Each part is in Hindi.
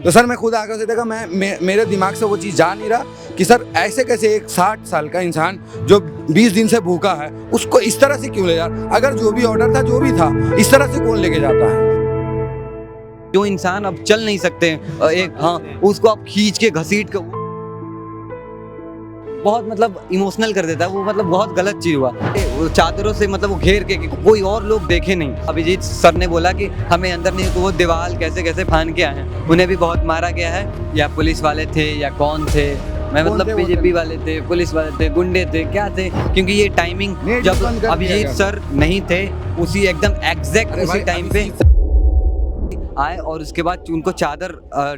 तो सर मैं खुद आगे से देखा, मेरे दिमाग से वो चीज़ जा नहीं रहा कि सर ऐसे कैसे एक 60 साल का इंसान जो 20 दिन से भूखा है उसको इस तरह से क्यों ले जा रहा। अगर जो भी ऑर्डर था जो भी था इस तरह से कौन लेके जाता है। जो इंसान अब चल नहीं सकते उसको आप खींच के घसीट के बहुत मतलब इमोशनल कर देता है वो, मतलब बहुत गलत चीज़ हुआ। वो चादरों से मतलब वो घेर के कि कोई और लोग देखे नहीं। अभिजीत सर ने बोला कि हमें अंदर नहीं, तो वो दीवार कैसे कैसे फान के आए हैं। उन्हें भी बहुत मारा गया है, या पुलिस वाले थे या कौन थे, मैं मतलब बीजेपी वाले थे, पुलिस वाले थे, गुंडे थे, क्या थे, क्योंकि ये टाइमिंग जब अभिजीत सर नहीं थे उसी एकदम एग्जैक्ट उसी टाइम पे आए और उसके बाद उनको चादर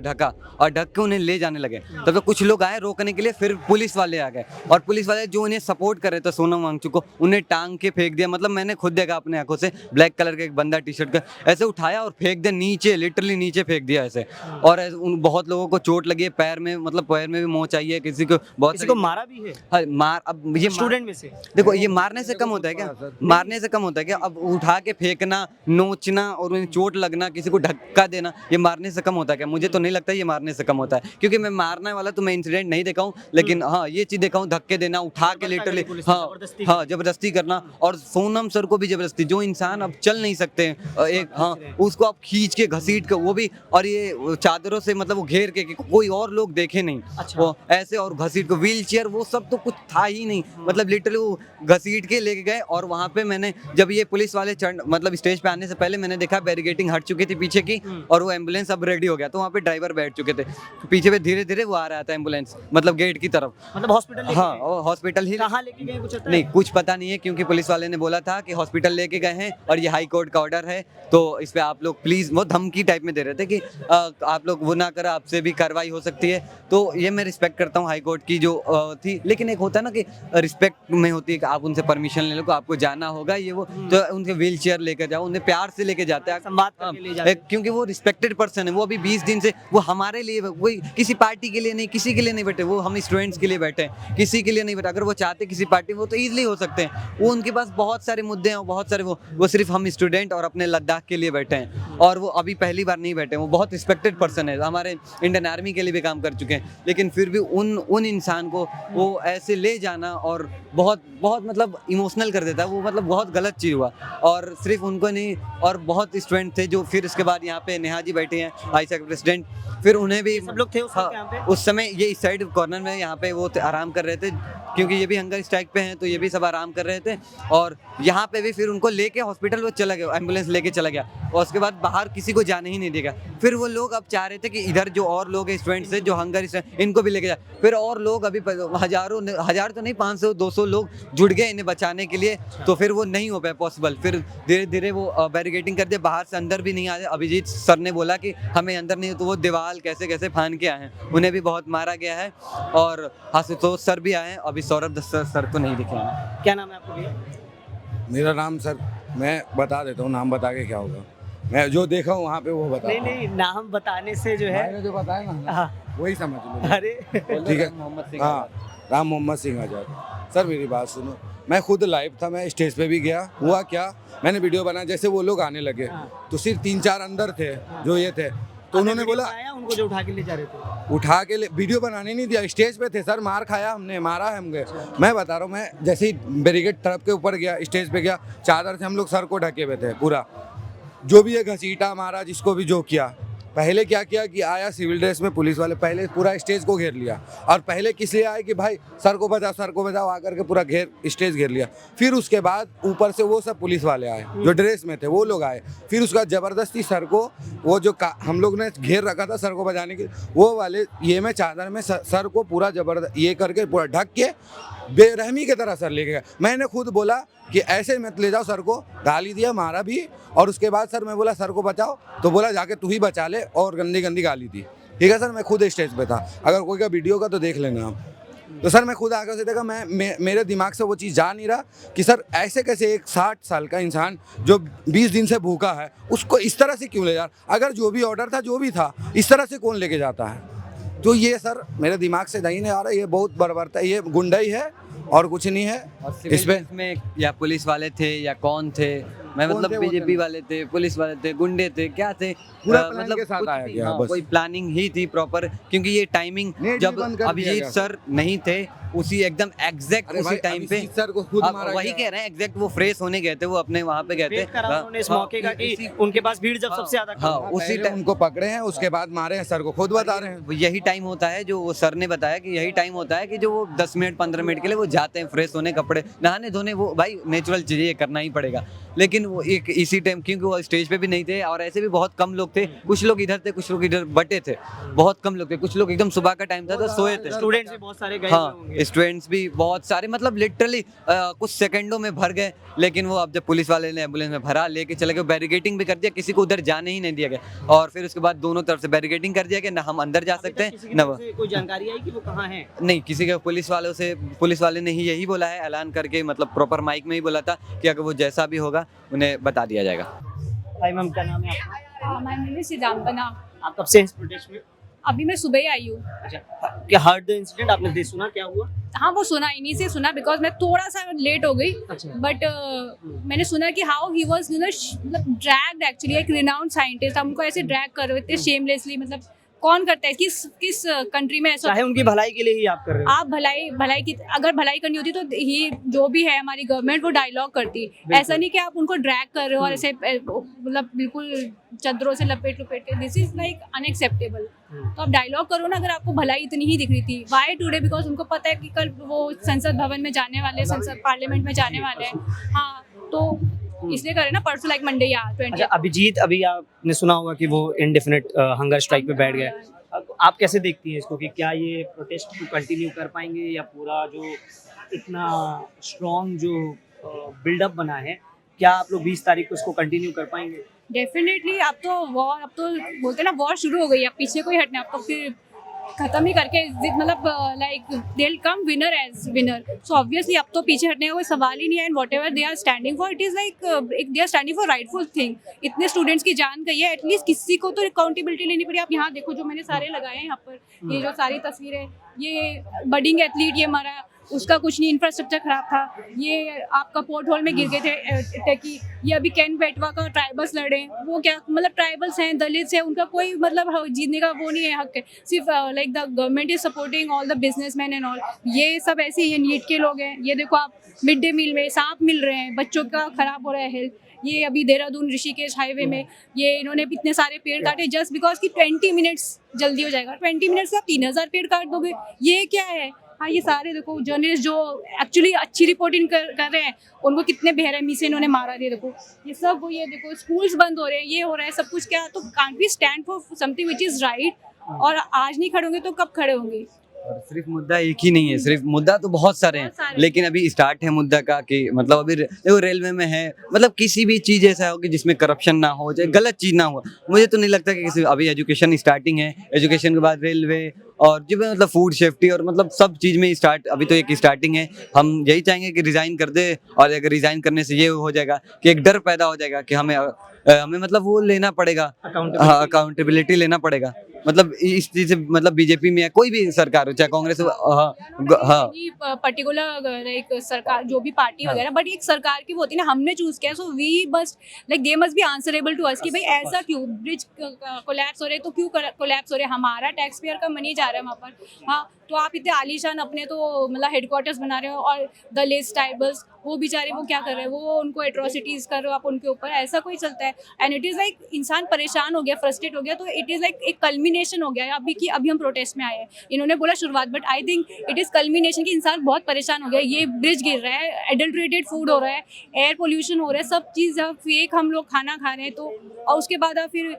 ढका और ढक के उन्हें ले जाने लगे। तब तो कुछ लोग आए रोकने के लिए, फिर पुलिस वाले आ गए और पुलिस वाले जो उन्हें सपोर्ट कर रहे थे सोनम वांगचुक को, उन्हें टांग के फेंक दिया। मतलब मैंने खुद देखा अपने आंखों से, ब्लैक कलर का एक बंदा टी शर्ट का ऐसे उठाया और फेंक दिया नीचे, लिटरली नीचे फेंक दिया ऐसे। और उन बहुत लोगों को चोट लगी है पैर में, मतलब पैर में भी मोच आई है, किसी को बहुत मारा भी है। हाँ, मार अब ये स्टूडेंट में से देखो, ये मारने से कम होता है क्या? मारने से कम होता है क्या? अब उठा के फेंकना, नोचना और उन्हें चोट लगना, किसी को धक्का देना, ये मारने से कम होता है क्या? मुझे तो नहीं लगता ये मारने से कम होता है, क्योंकि मैं मारने वाला तो मैं इंसिडेंट नहीं देखा हूँ, लेकिन हाँ ये चीज़ देखा हूँ, धक्के देना, उठा के लिटरली हाँ जबरदस्ती करना। और सोनम सर को भी जबरदस्ती, जो इंसान अब चल नहीं सकते उसको आप खींच के घसीट के, वो भी और ये चादरों से मतलब वो घेर के कि कोई और लोग देखे नहीं। वो ऐसे और घसीट को, व्हील चेयर वो सब तो कुछ था ही नहीं, मतलब लिटरली वो घसीट के लेके गए। और वहाँ पे मैंने जब ये पुलिस वाले मतलब स्टेज पे आने से पहले मैंने देखा बैरिकेटिंग हट चुकी थी पीछे की, और वो एम्बुलेंस अब रेडी हो गया, तो वहाँ पे ड्राइवर बैठ चुके थे पीछे पे, धीरे धीरे वो आ रहा था एम्बुलेंस, मतलब गेट की तरफ, मतलब हॉस्पिटल। हाँ हॉस्पिटल ही। कहाँ लेके गए कुछ नहीं कुछ पता नहीं है, क्योंकि पुलिस वाले ने बोला था कि हॉस्पिटल लेके गए हैं और ये हाई कोर्ट का ऑर्डर है, तो इस पे आप लोग प्लीज, वो धमकी टाइप में दे रहे थे कि आप लोग वो ना करें, आपसे भी कार्रवाई हो सकती है। तो ये मैं रिस्पेक्ट करता हूँ हाई कोर्ट की जो थी, लेकिन एक होता है ना कि रिस्पेक्ट में होती है कि आप उनसे परमिशन ले लो, आपको जाना होगा ये वो, तो उनके व्हील चेयर लेकर जाओ, उन्हें प्यार से लेके जाते हैं, क्योंकि वो रिस्पेक्टेड पर्सन है। वो अभी 20 दिन से वो हमारे लिए, कोई किसी पार्टी के लिए नहीं, किसी के लिए नहीं बैठे, वो हम स्टूडेंट्स के लिए बैठे हैं, किसी के लिए नहीं बैठे। अगर वो चाहते किसी पार्टी, वो तो ईजिली हो सकते हैं, वो उनके पास बहुत सारे मुद्दे हैं, बहुत सारे वो सिर्फ हम स्टूडेंट और अपने लद्दाख के लिए बैठे हैं, और वो अभी पहली बार नहीं बैठे। वो बहुत रिस्पेक्टेड पर्सन है, हमारे इंडियन आर्मी के लिए भी काम कर चुके हैं, लेकिन फिर भी उन इंसान को वो ऐसे ले जाना और बहुत बहुत मतलब इमोशनल कर देता है वो, मतलब बहुत गलत चीज़ हुआ। और सिर्फ उनको नहीं, और बहुत स्टूडेंट थे जो फिर इसके बाद यहाँ पे नेहा जी बैठे हैं आईसा के प्रेसिडेंट, फिर उन्हें भी सब लोग थे उस समय ये इस साइड कॉर्नर में यहाँ पे वो आराम कर रहे थे, क्योंकि ये भी हंगर स्ट्राइक पे हैं, तो ये भी सब आराम कर रहे थे। और यहाँ पे भी फिर उनको लेके हॉस्पिटल वो चला गया, एम्बुलेंस लेके चला गया, और उसके बाद बाहर किसी को जाने ही नहीं देगा। फिर वो लोग अब चाह रहे थे कि इधर जो और लोग हैं स्टूडेंट्स हैं जो हंगर इनको भी लेके जाए, फिर और लोग अभी हजार तो नहीं 500-200 लोग जुड़ गए इन्हें बचाने के लिए, तो फिर वो नहीं हो पाया पॉसिबल। फिर धीरे धीरे वो बैरिकेटिंग कर दिया, बाहर से अंदर भी नहीं आए। अभिजीत सर ने बोला कि हमें अंदर नहीं, तो वो दीवार कैसे कैसे फान के आए हैं, उन्हें भी बहुत मारा गया है। और आशुतोष सर भी आए हैं, अभी सौरभ दस्तर सर को नहीं दिखे हैं। क्या नाम है आपको भैया? मेरा नाम सर मैं बता देता हूँ, नाम बता के क्या होगा, मैं जो देखा हूँ वहाँ पे वो बता। नहीं नाम बताने से जो है, मैंने जो बताया ना हाँ वही समझ लो। अरे ठीक है, हाँ राम मोहम्मद सिंह आजाद। सर मेरी बात सुनो, मैं खुद लाइव था, मैं स्टेज पे भी गया। हुआ क्या, मैंने वीडियो बनाया, जैसे वो लोग आने लगे तो सिर्फ 3-4 अंदर थे जो ये थे, तो उन्होंने बोला उनको जो उठा के ले जा रहे थे, उठा के वीडियो बनाने नहीं दिया, स्टेज पे थे सर, मार खाया हमने, मारा है हमने। मैं बता रहा हूँ, मैं जैसे ही बैरिकेड तरफ के ऊपर गया, स्टेज पे गया, चादर से हम लोग सर को ढके हुए थे पूरा, जो भी ये घसीटा मारा, जिसको भी जो किया। पहले क्या किया कि आया सिविल ड्रेस में पुलिस वाले, पहले पूरा स्टेज को घेर लिया, और पहले किस लिए आए कि भाई सर को बचाओ आकर के पूरा स्टेज घेर लिया। फिर उसके बाद ऊपर से वो सब पुलिस वाले आए जो ड्रेस में थे, वो लोग आए, फिर उसका ज़बरदस्ती सर को, वो जो हम लोग ने घेर रखा था सर को बचाने के, वो वाले ये में चादर में सर को पूरा जबरदस्त ये करके पूरा ढक के बेरहमी की तरह सर लेके गया। मैंने खुद बोला कि ऐसे मत ले जाओ सर को, गाली दिया, मारा भी, और उसके बाद सर मैं बोला सर को बचाओ, तो बोला जाके तू ही बचा ले, और गंदी गंदी गाली दी। ठीक है सर, मैं खुद स्टेज पे था, अगर कोई का वीडियो का तो देख लेना आप। तो सर मैं खुद आगे से देखा, मेरे दिमाग से वो चीज़ जा नहीं रहा कि सर ऐसे कैसे एक 60 साल का इंसान जो 20 दिन से भूखा है उसको इस तरह से क्यों ले जा रहा। अगर जो भी ऑर्डर था जो भी था इस तरह से कौन लेके जाता है। तो ये सर मेरे दिमाग से नहीं आ रहा, ये बहुत बर्बरता, ये गुंडाई है और कुछ नहीं है। और इसमें या पुलिस वाले थे या कौन थे, मैं कौन मतलब थे वो बीजेपी थे? वाले थे, पुलिस वाले थे, गुंडे थे, क्या थे, पूरा प्लान मतलब के साथ कुछ आया भी, गया, हाँ, बस। कोई प्लानिंग ही थी प्रॉपर, क्योंकि ये टाइमिंग नेट भी जब बंद कर दिया अभिजीत गया। सर नहीं थे उसी एकदम एग्जैक्ट अरे उसी भाई, टाइम पे अभिजीत सर को खुद आप मारा वही गया। कह रहे हैं, एग्जैक्ट वो फ्रेश होने गए थे, वो अपने वहाँ पे गए थे। वेट करा हाँ, उन्होंने इस हाँ, मौके का कि इसी- उनके पास भीड़ जब सबसे ज्यादा हाँ, कम। उसी पहले टाइम उनको पकड़े हैं, उसके बाद मारे हैं, सर को खुद बता रहे हैं। यही टाइम होता है जो वो सर ने बताया कि यही टाइम होता है कि जो वो 10 मिनट 15 मिनट के लिए वो जाते हैं फ्रेश होने, कपड़े नहाने धोने, वो भाई नेचुरल चीज़ ये करना ही पड़ेगा। लेकिन वो एक इसी टाइम, क्योंकि वो स्टेज पे भी नहीं थे और ऐसे भी बहुत कम लोग थे, कुछ लोग इधर थे, कुछ लोग इधर बटे थे, बहुत कम लोग थे, कुछ लोग एकदम सुबह का टाइम था तो सोए थे। स्टूडेंट्स भी बहुत सारे गए हुए हाँ, होंगे। स्टूडेंट्स भी बहुत सारे, मतलब लिटरली कुछ सेकंडों में भर गए। लेकिन वो अब जब पुलिस वाले ने एम्बुलेंस में भरा, लेके चले गए, बैरिकेटिंग भी कर दिया, किसी को उधर जाने ही नहीं दिया गया। और फिर उसके बाद दोनों तरफ से बैरिकेटिंग कर दिया गया, ना हम अंदर जा अभी सकते तक किसी हैं की ना तरफ से कोई जानकारी आई कि वो कहाँ हैं? नहीं, किसी के पुलिस वाले ने ही यही बोला है, ऐलान करके, मतलब प्रॉपर माइक में ही बोला था कि अगर वो जैसा भी होगा उन्हें बता दिया जाएगा। हाय मैम, क्या नाम है आपका? My name is Sidambana. आप कब से हैं इस प्रोटेस्ट में? अभी मैं सुबह ही आई हूँ। अच्छा, क्या हर्ड द इंसिडेंट आपने सुना क्या हुआ? हाँ, वो सुना, इन्हीं से सुना, बिकॉज मैं थोड़ा सा लेट हो गई। अच्छा। बट मैंने सुना कि हाउ ही वाज मतलब ड्रैग्ड, एक्चुअली एक रिनाउंड साइंटिस्ट, हम उनको ऐसे ड्रैग कर रहे थे शेमलेसली। मतलब कौन करता है, किस कंट्री में ऐसा? चाहे उनकी भलाई के लिए ही आप कर रहे हो। आप भलाई की, अगर भलाई करनी होती तो ही जो भी है हमारी गवर्नमेंट वो डायलॉग करती। ऐसा नहीं कि आप उनको ड्रैग कर रहे हो और ऐसे मतलब बिल्कुल चद्दरों से लपेट के, दिस इज लाइक अनएक्सेप्टेबल। तो आप डायलॉग करो ना, अगर आपको भलाई इतनी ही दिख रही थी। Why today? बिकॉज उनको पता है कि कल वो संसद भवन में जाने वाले, संसद पार्लियामेंट में जाने वाले हैं। हाँ, तो इसलिए करे ना, परसों लाइक मंडे या 20। अच्छा, अभिजीत, अभी आपने सुना होगा कि वो इंडेफिनिट हंगर स्ट्राइक पे बैठ गए। आप कैसे देखती हैं इसको कि क्या ये प्रोटेस्ट को कंटिन्यू कर पाएंगे, या पूरा जो इतना स्ट्रॉन्ग जो बिल्डअप बना है, क्या आप लोग 20 तारीख को इसको कंटिन्यू कर पाएंगे? डेफिनेटली। अब तो बोलते ना वॉर शुरू हो गई, अब पीछे कोई हटना, अब तो फिर खत्म ही करके, मतलब like they will come winner as winner. So obviously अब तो पीछे हटने का कोई सवाल ही नहीं है। And whatever they are standing for, it is like they are standing for rightful thing. इतने स्टूडेंट्स की जान गई है, एटलीस्ट किसी को तो अकाउंटेबिलिटी लेनी पड़ी। आप यहाँ देखो, जो मैंने सारे लगाए हैं यहाँ पर, ये जो सारी तस्वीरें, ये बडिंग एथलीट ये मरा, उसका कुछ नहीं, इंफ्रास्ट्रक्चर खराब था। ये आपका पोर्ट होल में गिर गए थे टेकी। ये अभी कैन बेटवा का ट्राइबल्स लड़े, वो क्या मतलब ट्राइबल्स हैं, दलित्स हैं, उनका कोई मतलब जीतने का वो नहीं है, हक है। सिर्फ like the government is supporting all the businessman and all. ये सब ऐसे ही नीट के लोग हैं। ये देखो आप, मिड डे मील में सांप मिल रहे हैं, बच्चों का खराब हो रहा है हेल्थ। ये अभी देहरादून ऋषिकेश हाईवे में ये इन्होंने इतने सारे पेड़ काटे जस्ट बिकॉज कि 20 मिनट्स जल्दी हो जाएगा। 20 मिनट्स से आप 3000 पेड़ काट दोगे, ये क्या है? हाँ, ये सारे देखो जर्नलिस्ट जो एक्चुअली अच्छी रिपोर्टिंग कर रहे हैं, उनको कितने बेरहमी से इन्होंने मारा दिया। देखो ये सब, ये देखो स्कूल्स बंद हो रहे हैं, ये हो रहा है सब कुछ। क्या तो can't we stand for something which is right? और आज नहीं खड़े होंगे तो कब खड़े होंगे? और सिर्फ मुद्दा एक ही नहीं है, सिर्फ मुद्दा तो बहुत सारे हैं, लेकिन अभी स्टार्ट है मुद्दा का कि मतलब अभी देखो रेलवे में है, मतलब किसी भी चीज़ ऐसा हो कि जिसमें करप्शन ना हो, चाहे गलत चीज़ ना हो। मुझे तो नहीं लगता कि किसी, अभी एजुकेशन स्टार्टिंग है, एजुकेशन के बाद रेलवे और जो मतलब फूड सेफ्टी और मतलब सब चीज़ में स्टार्ट, अभी तो एक स्टार्टिंग है। हम यही चाहेंगे कि रिज़ाइन कर दे, और अगर रिज़ाइन करने से ये हो जाएगा कि एक डर पैदा हो जाएगा कि हमें मतलब वो लेना पड़ेगा, अकाउंटेबिलिटी लेना पड़ेगा। मतलब इस चीज़ से, मतलब बीजेपी में या कोई भी सरकार हो, चाहे कांग्रेस हो, हाँ पर्टिकुलर लाइक सरकार जो भी पार्टी वगैरह, बट एक सरकार की वो होती है ना, हमने चूज किया, so we must like they must be answerable to us कि भाई ऐसा क्यों ब्रिज कोलैप्स हो रहे, तो क्यों कोलैप्स हो रहे, हमारा टैक्स पेयर का मनी जा रहा है वहाँ पर। हाँ, तो आप इतने आलीशान अपने तो मतलब हेडक्वार्टर्स बना रहे हो, और द लिस्ट ट्राइबल्स वो बेचारे वो क्या कर रहे हैं, वो उनको एट्रोसिटीज़ कर रहे हो आप उनके ऊपर, ऐसा कोई चलता है। एंड इट इज़ लाइक इंसान परेशान हो गया, फ्रस्ट्रेट हो गया, तो इट इज़ लाइक एक कल्मिनेशन हो गया अभी कि अभी हम प्रोटेस्ट में आए हैं। इन्होंने बोला शुरुआत, but I think it is culmination कि इंसान बहुत परेशान हो गया। ये ब्रिज गिर रहा है, एडल्ट्रेटेड फूड हो रहा है, एयर पोल्यूशन हो रहा है, सब चीज़ फेक हम लोग खाना खा रहे हैं। तो और उसके बाद आप फिर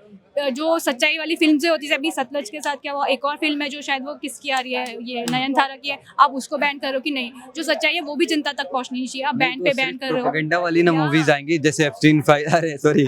जो सच्चाई वाली फिल्म से होती है, अभी सतलज के साथ क्या हुआ, एक और फिल्म है जो शायद वो किसकी आ रही है, ये नयनतारा की है, आप उसको बैन करो कि नहीं, जो सच्चाई है वो भी जनता तक पहुंचनी चाहिए, आप बैन पे बैन कर रहे हो। प्रोपेगेंडा वाली ना मूवीज आएंगी, जैसे एप्स्टीन फाइल, अरे sorry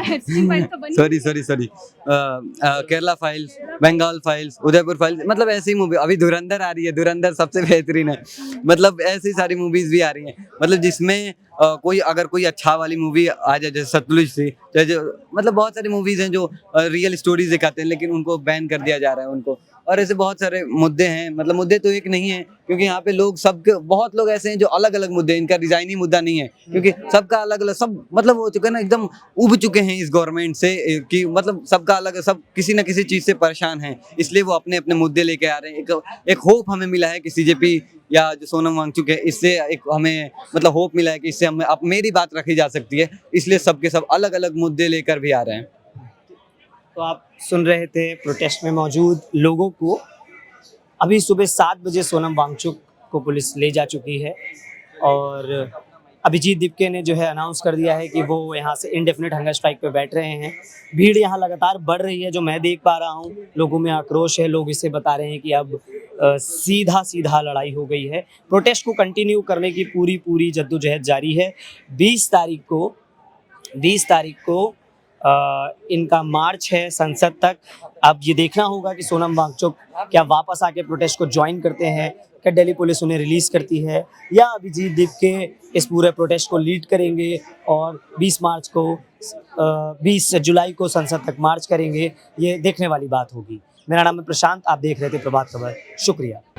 Kerala files, Bengal files, Udaipur files, मतलब ऐसी मूवी, अभी धुरंधर आ रही है, धुरंधर सबसे बेहतरीन है। मतलब ऐसी सारी मूवीज भी आ रही हैं, मतलब जिसमें कोई अगर कोई अच्छा वाली मूवी आ जाए जैसे सतलुज थी, जैसे मतलब बहुत सारी मूवीज हैं जो रियल स्टोरीज दिखाते हैं लेकिन उनको बैन कर दिया जा रहा है उनको। और ऐसे बहुत सारे मुद्दे हैं, मतलब मुद्दे तो एक नहीं है क्योंकि यहाँ पे लोग सबके बहुत लोग ऐसे हैं जो अलग अलग मुद्दे, इनका डिजाइनी मुद्दा नहीं है क्योंकि सबका अलग अलग सब मतलब हो चुका है ना, एकदम उब चुके हैं इस गवर्नमेंट से कि मतलब सबका अलग, सब किसी ना किसी चीज़ से परेशान हैं, इसलिए वो अपने अपने मुद्दे लेके आ रहे हैं। एक होप हमें मिला है कि सीजेपी या जो सोनम वांगचुक है, इससे एक हमें मतलब होप मिला है कि इससे हमें अब मेरी बात रखी जा सकती है, इसलिए सबके सब अलग अलग मुद्दे लेकर भी आ रहे हैं। तो आप सुन रहे थे प्रोटेस्ट में मौजूद लोगों को। अभी सुबह 7 बजे सोनम वांगचुक को पुलिस ले जा चुकी है और अभिजीत दीपके ने जो है अनाउंस कर दिया है कि वो यहाँ से इंडेफिनिट हंगर स्ट्राइक पे बैठ रहे हैं। भीड़ यहाँ लगातार बढ़ रही है, जो मैं देख पा रहा हूँ। लोगों में आक्रोश है, लोग इसे बता रहे हैं कि अब सीधा सीधा लड़ाई हो गई है। प्रोटेस्ट को कंटिन्यू करने की पूरी जद्दोजहद जारी है। 20 तारीख को इनका मार्च है संसद तक। अब ये देखना होगा कि सोनम वांगचुक क्या वापस आके प्रोटेस्ट को ज्वाइन करते हैं, क्या दिल्ली पुलिस उन्हें रिलीज़ करती है, या अभिजीत दीपके इस पूरे प्रोटेस्ट को लीड करेंगे और 20 जुलाई को संसद तक मार्च करेंगे। ये देखने वाली बात होगी। मेरा नाम है प्रशांत, आप देख रहे थे प्रभात खबर। शुक्रिया।